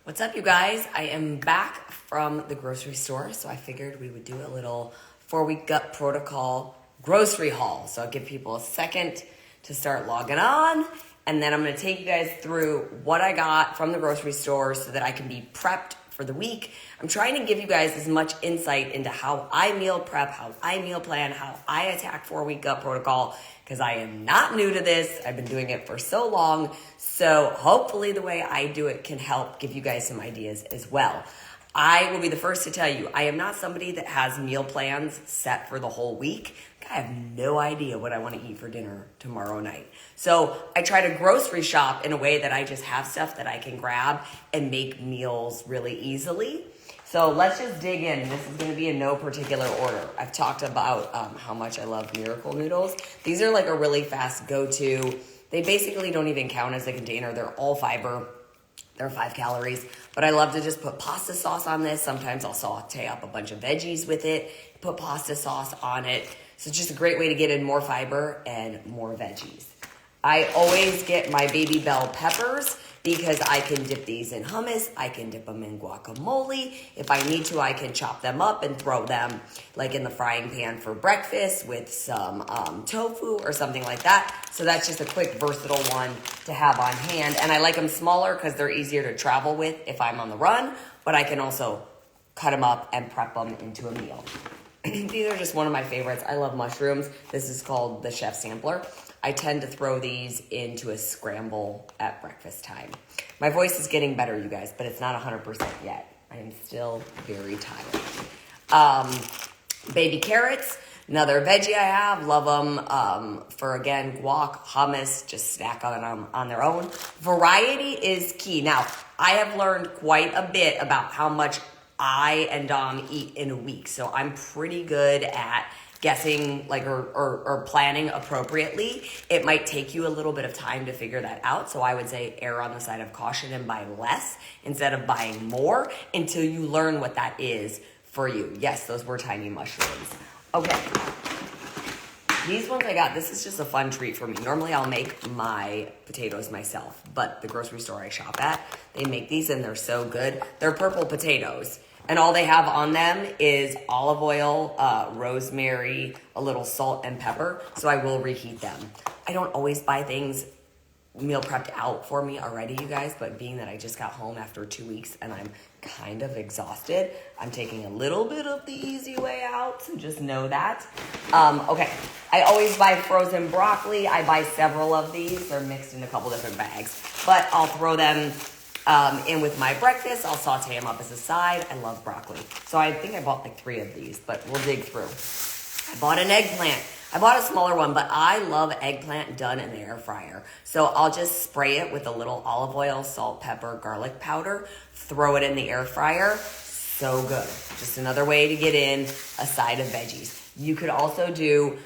What's up, you guys? I am back from the grocery store, so I figured we would do a little 4-week gut protocol grocery haul. So I'll give people a second to start logging on, and then I'm going to take you guys through what I got from the grocery store so that I can be prepped for the week. I'm trying to give you guys as much insight into how I meal prep, how I meal plan, how I attack 4-week gut protocol, because I am not new to this. I've been doing it for so long. So hopefully the way I do it can help give you guys some ideas as well. I will be the first to tell you, I am not somebody that has meal plans set for the whole week. I have no idea what I want to eat for dinner tomorrow night. So I try to grocery shop in a way that I just have stuff that I can grab and make meals really easily. So let's just dig in. This is going to be in no particular order. I've talked about how much I love Miracle Noodles. These are like a really fast go-to. They basically don't even count as a container. They're all fiber. They're 5 calories, but I love to just put pasta sauce on this. Sometimes I'll saute up a bunch of veggies with it, put pasta sauce on it. So it's just a great way to get in more fiber and more veggies. I always get my baby bell peppers because I can dip these in hummus. I can dip them in guacamole. If I need to, I can chop them up and throw them like in the frying pan for breakfast with some tofu or something like that. So that's just a quick, versatile one to have on hand. And I like them smaller because they're easier to travel with if I'm on the run, but I can also cut them up and prep them into a meal. These are just one of my favorites. I love mushrooms. This is called the Chef Sampler. I tend to throw these into a scramble at breakfast time. My voice is getting better, you guys, but it's not 100% yet. I am still very tired. Baby carrots, another veggie I have. Love them for, again, guac, hummus, just snack on them on their own. Variety is key. Now, I have learned quite a bit about how much I and Dom eat in a week. So I'm pretty good at guessing or planning appropriately. It might take you a little bit of time to figure that out. So I would say err on the side of caution and buy less instead of buying more until you learn what that is for you. Yes, those were tiny mushrooms. Okay. These ones I got, this is just a fun treat for me. Normally I'll make my potatoes myself, but the grocery store I shop at, they make these and they're so good. They're purple potatoes. And all they have on them is olive oil, rosemary, a little salt, and pepper. So I will reheat them. I don't always buy things meal prepped out for me already, you guys. But being that I just got home after 2 weeks and I'm kind of exhausted, I'm taking a little bit of the easy way out. So just know that. Okay, I always buy frozen broccoli. I buy several of these. They're mixed in a couple different bags. But I'll throw them in with my breakfast. I'll saute them up as a side. I love broccoli. So I think I bought like 3 of these, but we'll dig through. I bought an eggplant. I bought a smaller one, but I love eggplant done in the air fryer. So I'll just spray it with a little olive oil, salt, pepper, garlic powder, throw it in the air fryer. So good. Just another way to get in a side of veggies. You could also do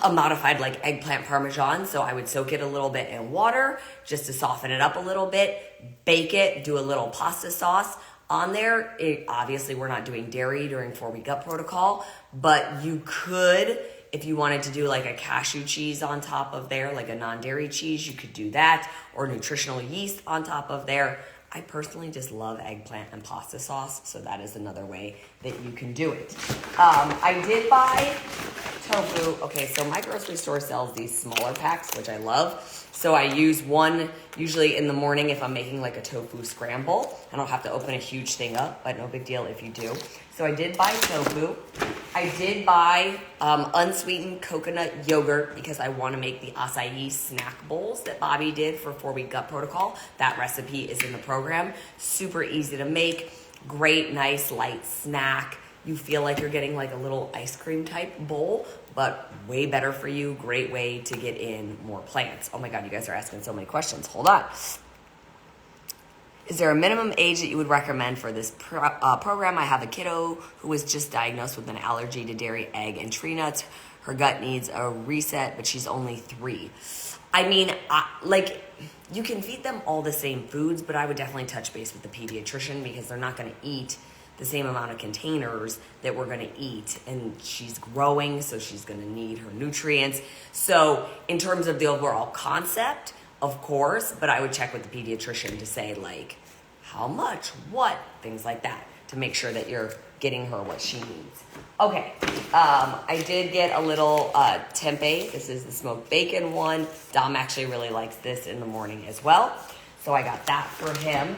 a modified like eggplant parmesan. So I would soak it a little bit in water just to soften it up a little bit, bake it, do a little pasta sauce on there. Obviously we're not doing dairy during 4-week gut protocol, but you could, if you wanted to do like a cashew cheese on top of there, like a non-dairy cheese, you could do that, or nutritional yeast on top of there. I personally just love eggplant and pasta sauce, so that is another way that you can do it. I did buy tofu. Okay, so my grocery store sells these smaller packs, which I love. So I use one usually in the morning if I'm making like a tofu scramble. I don't have to open a huge thing up, but no big deal if you do. So I did buy tofu. I did buy unsweetened coconut yogurt because I want to make the acai snack bowls that Bobby did for 4-week gut protocol. That recipe is in the program. Super easy to make. Great, nice, light snack. You feel like you're getting like a little ice cream type bowl, but way better for you. Great way to get in more plants. Oh my God, you guys are asking so many questions. Hold on. Is there a minimum age that you would recommend for this program? I have a kiddo who was just diagnosed with an allergy to dairy, egg, and tree nuts. Her gut needs a reset, but she's only 3. I mean, you can feed them all the same foods, but I would definitely touch base with the pediatrician because they're not going to eat the same amount of containers that we're going to eat. And she's growing, so she's going to need her nutrients. So in terms of the overall concept, of course, but I would check with the pediatrician to say, like, how much, what, things like that, to make sure that you're getting her what she needs. Okay, I did get a little tempeh. This is the smoked bacon one. Dom actually really likes this in the morning as well. So I got that for him.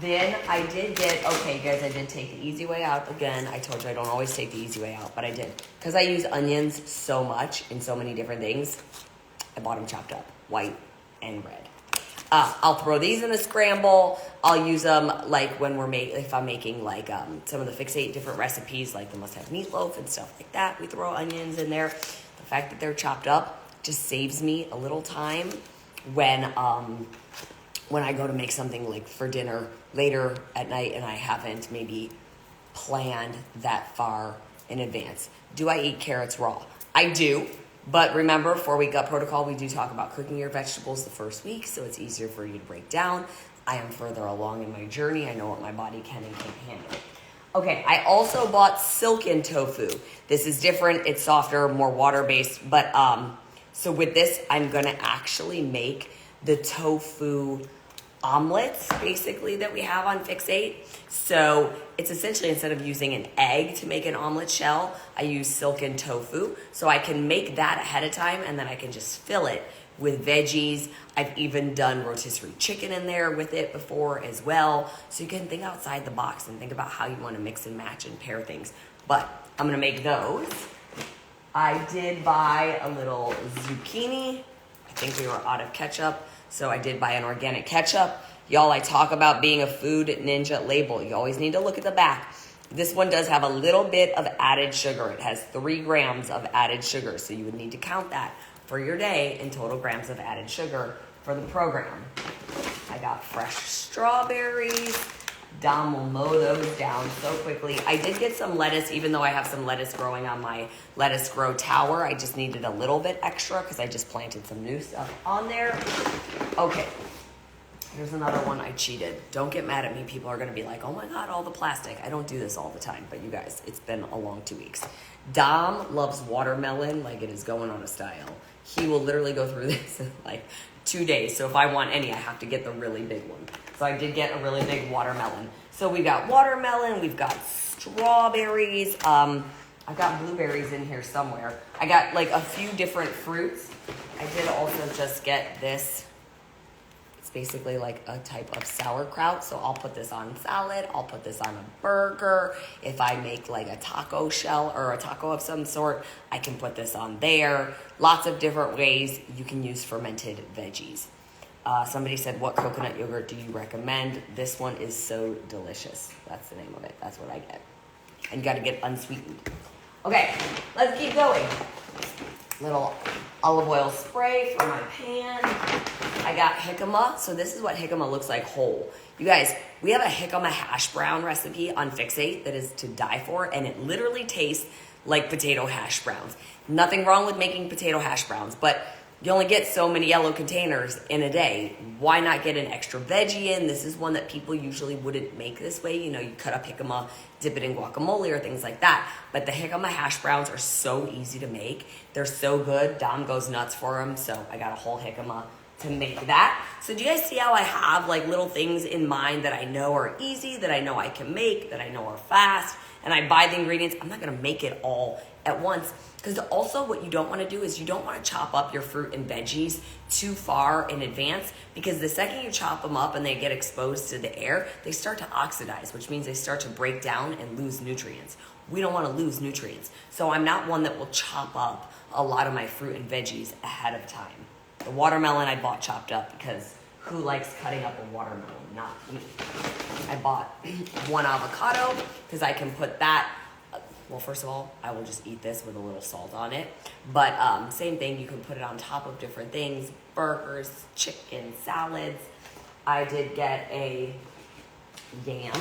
Then I did get, okay guys, I did take the easy way out again. I told you I don't always take the easy way out, but I did. Because I use onions so much in so many different things, I bought them chopped up, white and red. I'll throw these in a scramble. I'll use them like when if I'm making like some of the Fix8 different recipes, like the must-have meatloaf and stuff like that. We throw onions in there. The fact that they're chopped up just saves me a little time when I go to make something like for dinner later at night and I haven't maybe planned that far in advance. Do I eat carrots raw? I do. But remember, 4-week gut protocol, we do talk about cooking your vegetables the first week, so it's easier for you to break down. I am further along in my journey. I know what my body can and can't handle. Okay, I also bought silken tofu. This is different. It's softer, more water-based. But so with this, I'm going to actually make the tofu omelets, basically, that we have on Fix8. So it's essentially, instead of using an egg to make an omelet shell, I use silken tofu. So I can make that ahead of time and then I can just fill it with veggies. I've even done rotisserie chicken in there with it before as well. So you can think outside the box and think about how you want to mix and match and pair things. But I'm going to make those. I did buy a little zucchini. I think we were out of ketchup. So I did buy an organic ketchup. Y'all, I talk about being a food ninja label. You always need to look at the back. This one does have a little bit of added sugar. It has 3 grams of added sugar. So you would need to count that for your day in total grams of added sugar for the program. I got fresh strawberries. Dom will mow those down so quickly. I did get some lettuce, even though I have some lettuce growing on my lettuce grow tower. I just needed a little bit extra because I just planted some new stuff on there. Okay, here's another one I cheated. Don't get mad at me. People are going to be like, oh my God, all the plastic. I don't do this all the time. But you guys, it's been a long 2 weeks. Dom loves watermelon like it is going on a style. He will literally go through this in like 2 days. So if I want any, I have to get the really big one. So I did get a really big watermelon. So we got watermelon, we've got strawberries. I've got blueberries in here somewhere. I got like a few different fruits. I did also just get this. It's basically like a type of sauerkraut. So I'll put this on salad. I'll put this on a burger. If I make like a taco shell or a taco of some sort, I can put this on there. Lots of different ways you can use fermented veggies. Somebody said, what coconut yogurt do you recommend? This one is so delicious. That's the name of it. That's what I get. And you got to get unsweetened. Okay, let's keep going. Little olive oil spray for my pan. I got jicama. So this is what jicama looks like whole. You guys, we have a jicama hash brown recipe on Fix8 that is to die for, and it literally tastes like potato hash browns. Nothing wrong with making potato hash browns, but you only get so many yellow containers in a day. Why not get an extra veggie in? This is one that people usually wouldn't make this way. You know, you cut up jicama, dip it in guacamole or things like that. But the jicama hash browns are so easy to make. They're so good. Dom goes nuts for them. So I got a whole jicama to make that. So do you guys see how I have like little things in mind that I know are easy, that I know I can make, that I know are fast, and I buy the ingredients? I'm not going to make it all at once. Because also what you don't want to do is you don't want to chop up your fruit and veggies too far in advance, because the second you chop them up and they get exposed to the air, they start to oxidize, which means they start to break down and lose nutrients. We don't want to lose nutrients. So I'm not one that will chop up a lot of my fruit and veggies ahead of time. The watermelon I bought chopped up because who likes cutting up a watermelon? Not me. I bought 1 avocado because I can put that. Well, first of all, I will just eat this with a little salt on it. But same thing, you can put it on top of different things, burgers, chicken, salads. I did get a yam,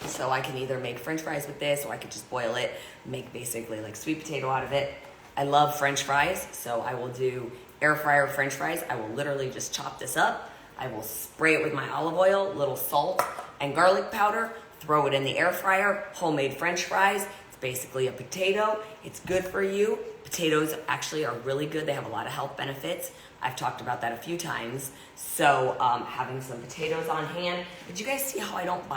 so I can either make French fries with this, or I could just boil it, make basically like sweet potato out of it. I love French fries, so I will do air fryer French fries. I will literally just chop this up. I will spray it with my olive oil, little salt and garlic powder, throw it in the air fryer, homemade French fries. basically a potato. It's good for you. Potatoes actually are really good. They have a lot of health benefits. I've talked about that a few times. So having some potatoes on hand. Did you guys see how I didn't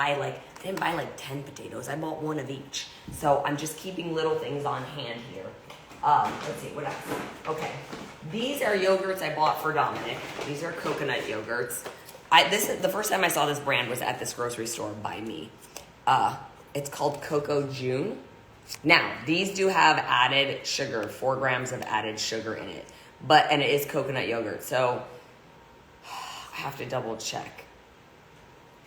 buy like 10 potatoes. I bought one of each. So I'm just keeping little things on hand here. Let's see, what else? Okay, these are yogurts I bought for Dominic. These are coconut yogurts. The first time I saw this brand was at this grocery store by me. It's called Cocoa June. Now, these do have added sugar, 4 grams of added sugar in it. And it is coconut yogurt, so I have to double check.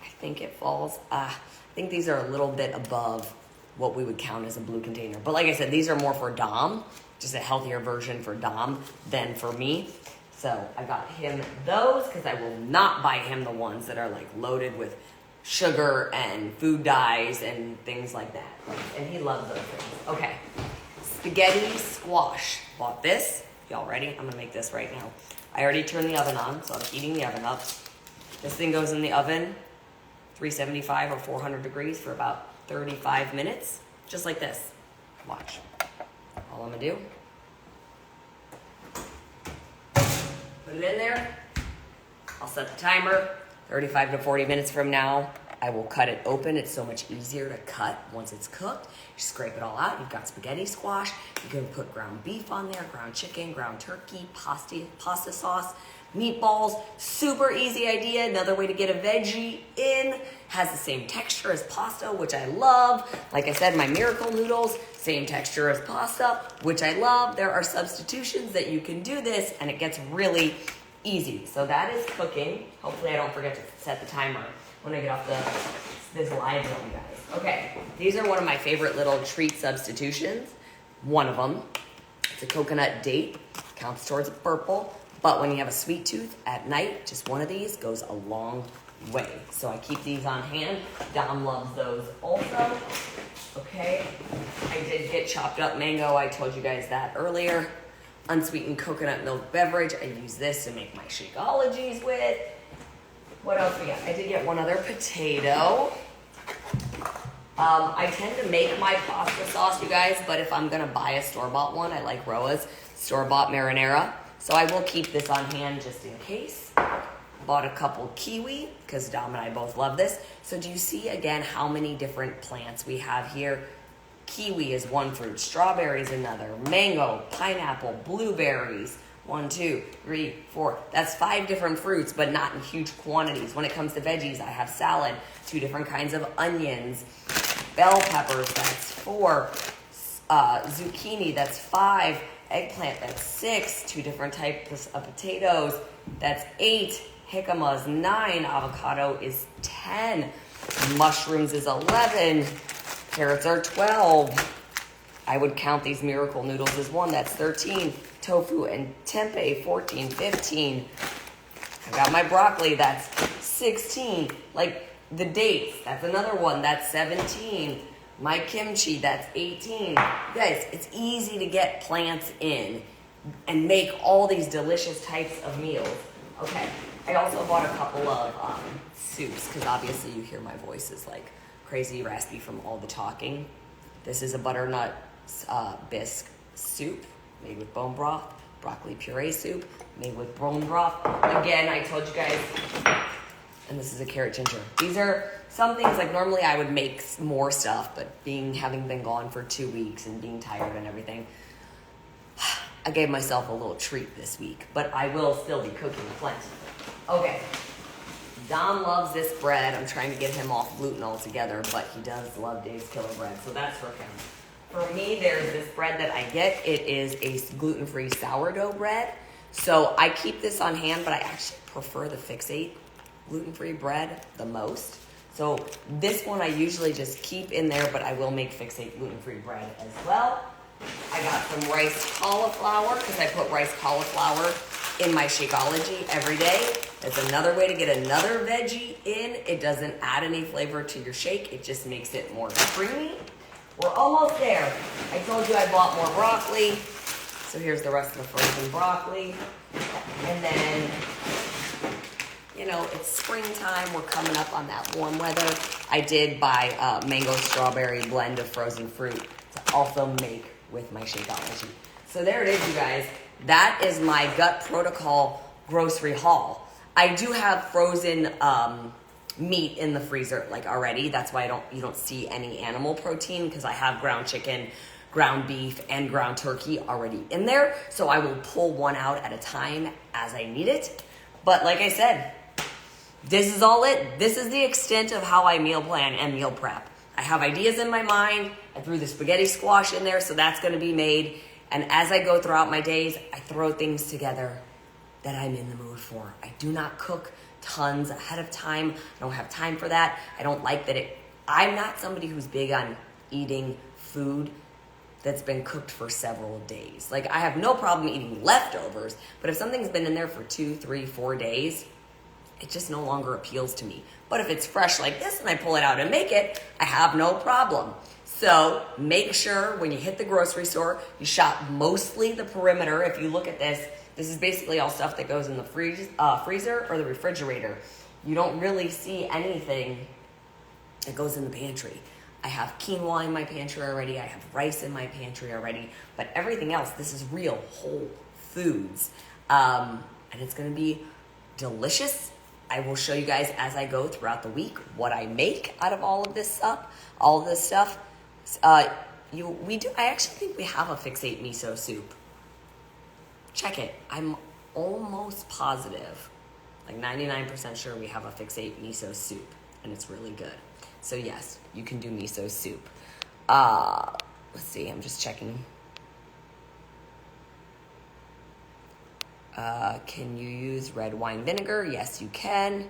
I think it falls, I think these are a little bit above what we would count as a blue container. But like I said, these are more for Dom, just a healthier version for Dom than for me. So I got him those because I will not buy him the ones that are like loaded with sugar and food dyes and things like that. And he loves those things. Okay, spaghetti squash. Bought this. Y'all ready? I'm gonna make this right now. I already turned the oven on, so I'm heating the oven up. This thing goes in the oven, 375 or 400 degrees for about 35 minutes, just like this. Watch. All I'm gonna do, put it in there. I'll set the timer. 35 to 40 minutes from now, I will cut it open. It's so much easier to cut once it's cooked. You scrape it all out. You've got spaghetti squash. You can put ground beef on there, ground chicken, ground turkey, pasta sauce, meatballs. Super easy idea. Another way to get a veggie in. Has the same texture as pasta, which I love. Like I said, my miracle noodles, same texture as pasta, which I love. There are substitutions that you can do this, and it gets really easy. So that is cooking. Hopefully I don't forget to set the timer when I get off this live film, guys. Okay, these are one of my favorite little treat substitutions. One of them, it's a coconut date, counts towards a purple, but when you have a sweet tooth at night, just one of these goes a long way. So I keep these on hand. Dom loves those also. Okay, I did get chopped up mango. I told you guys that earlier. Unsweetened coconut milk beverage. I use this to make my Shakeologies with. What else we got? I did get one other potato. I tend to make my pasta sauce, you guys, but if I'm gonna buy a store-bought one, I like Roa's store-bought marinara. So I will keep this on hand just in case. Bought a couple kiwi, because Dom and I both love this. So do you see again how many different plants we have here? Kiwi is one fruit, strawberry is another, mango, pineapple, blueberries, 1, 2, 3, 4. That's 5 different fruits, but not in huge quantities. When it comes to veggies, I have salad, 2 different kinds of onions, bell peppers, that's 4, zucchini, that's 5, eggplant, that's 6, 2 different types of potatoes, that's 8, jicamas, 9, avocado is 10, mushrooms is 11, carrots are 12. I would count these miracle noodles as 1. That's 13. Tofu and tempeh, 14, 15. I got my broccoli. That's 16. Like the dates, that's another one. That's 17. My kimchi, that's 18. Guys, it's easy to get plants in and make all these delicious types of meals. Okay, I also bought a couple of soups because obviously you hear my voice is like crazy raspy from all the talking. This is a butternut bisque soup made with bone broth, broccoli puree soup made with bone broth. Again, I told you guys, and this is a carrot ginger. These are some things like normally I would make more stuff, but having been gone for 2 weeks and being tired and everything, I gave myself a little treat this week, but I will still be cooking plenty. Okay. Dom loves this bread. I'm trying to get him off gluten altogether, but he does love Dave's Killer Bread, so that's for him. For me, there's this bread that I get. It is a gluten-free sourdough bread. So I keep this on hand, but I actually prefer the Fix8 gluten-free bread the most. So this one I usually just keep in there, but I will make Fix8 gluten-free bread as well. I got some rice cauliflower, because I put rice cauliflower in my Shakeology every day. That's another way to get another veggie in. It doesn't add any flavor to your shake. It just makes it more creamy. We're almost there. I told you I bought more broccoli. So here's the rest of the frozen broccoli. And then, you know, it's springtime. We're coming up on that warm weather. I did buy a mango strawberry blend of frozen fruit. It's also make with my shakeout machine. So there it is, you guys. That is my Gut Protocol grocery haul. I do have frozen meat in the freezer like already. That's why you don't see any animal protein, because I have ground chicken, ground beef, and ground turkey already in there. So I will pull one out at a time as I need it. But like I said, this is all it. This is the extent of how I meal plan and meal prep. I have ideas in my mind. I threw the spaghetti squash in there, so that's going to be made. And as I go throughout my days, I throw things together that I'm in the mood for. I do not cook tons ahead of time. I don't have time for that. I don't like that I'm not somebody who's big on eating food that's been cooked for several days. Like, I have no problem eating leftovers, but if something's been in there for 2, 3, 4 days, it just no longer appeals to me. But if it's fresh like this and I pull it out and make it, I have no problem. So make sure when you hit the grocery store, you shop mostly the perimeter. If you look at this, this is basically all stuff that goes in the freezer or the refrigerator. You don't really see anything that goes in the pantry. I have quinoa in my pantry already. I have rice in my pantry already. But everything else, this is real whole foods. And it's going to be delicious. I will show you guys as I go throughout the week what I make out of all of this stuff. I actually think we have a Fixate miso soup. Check it. I'm almost positive, like 99% sure we have a Fixate miso soup, and it's really good. So yes, you can do miso soup. Let's see, I'm just checking. Can you use red wine vinegar? Yes, you can.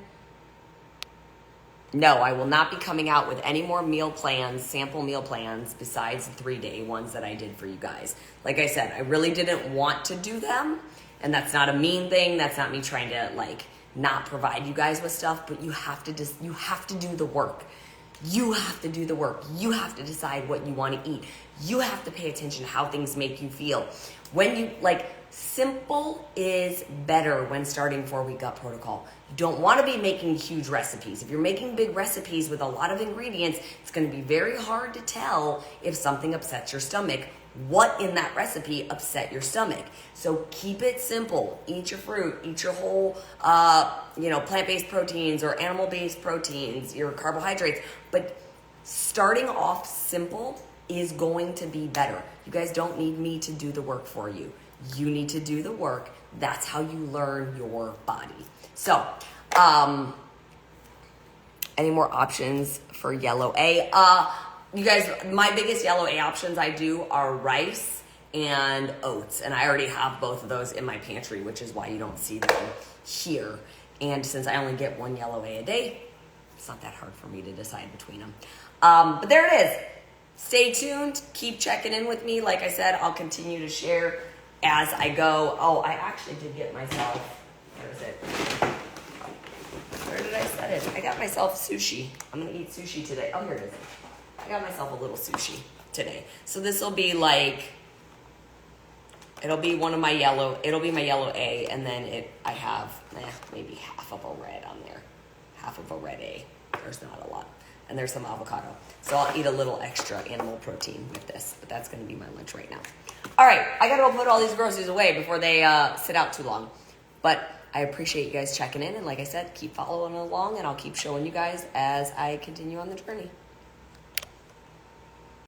No, I will not be coming out with any more meal plans, sample meal plans, besides the 3-day ones that I did for you guys. Like I said, I really didn't want to do them, and that's not a mean thing. That's not me trying to not provide you guys with stuff, but you have to do the work. You have to do the work. You have to decide what you want to eat. You have to pay attention to how things make you feel. When you simple is better when starting 4-week gut protocol. You don't want to be making huge recipes. If you're making big recipes with a lot of ingredients, it's going to be very hard to tell if something upsets your stomach. What in that recipe upset your stomach? So keep it simple. Eat your fruit. Eat your whole, plant-based proteins or animal-based proteins, your carbohydrates. But starting off simple is going to be better. You guys don't need me to do the work for you. You need to do the work. That's how you learn your body. So, any more options for yellow A? You guys, my biggest yellow A options I do are rice and oats. And I already have both of those in my pantry, which is why you don't see them here. And since I only get one yellow A day, it's not that hard for me to decide between them. But there it is. Stay tuned. Keep checking in with me. Like I said, I'll continue to share as I go. Oh, I actually did get myself, where is it? Where did I set it? I got myself sushi. I'm going to eat sushi today. Oh, here it is. I got myself a little sushi today. So this will be it'll be my yellow A, and then I have maybe half of a red on there. Half of a red A. There's not a lot. And there's some avocado. So I'll eat a little extra animal protein with this, but that's going to be my lunch right now. All right, I got to go put all these groceries away before they sit out too long. But I appreciate you guys checking in, and like I said, keep following along, and I'll keep showing you guys as I continue on the journey.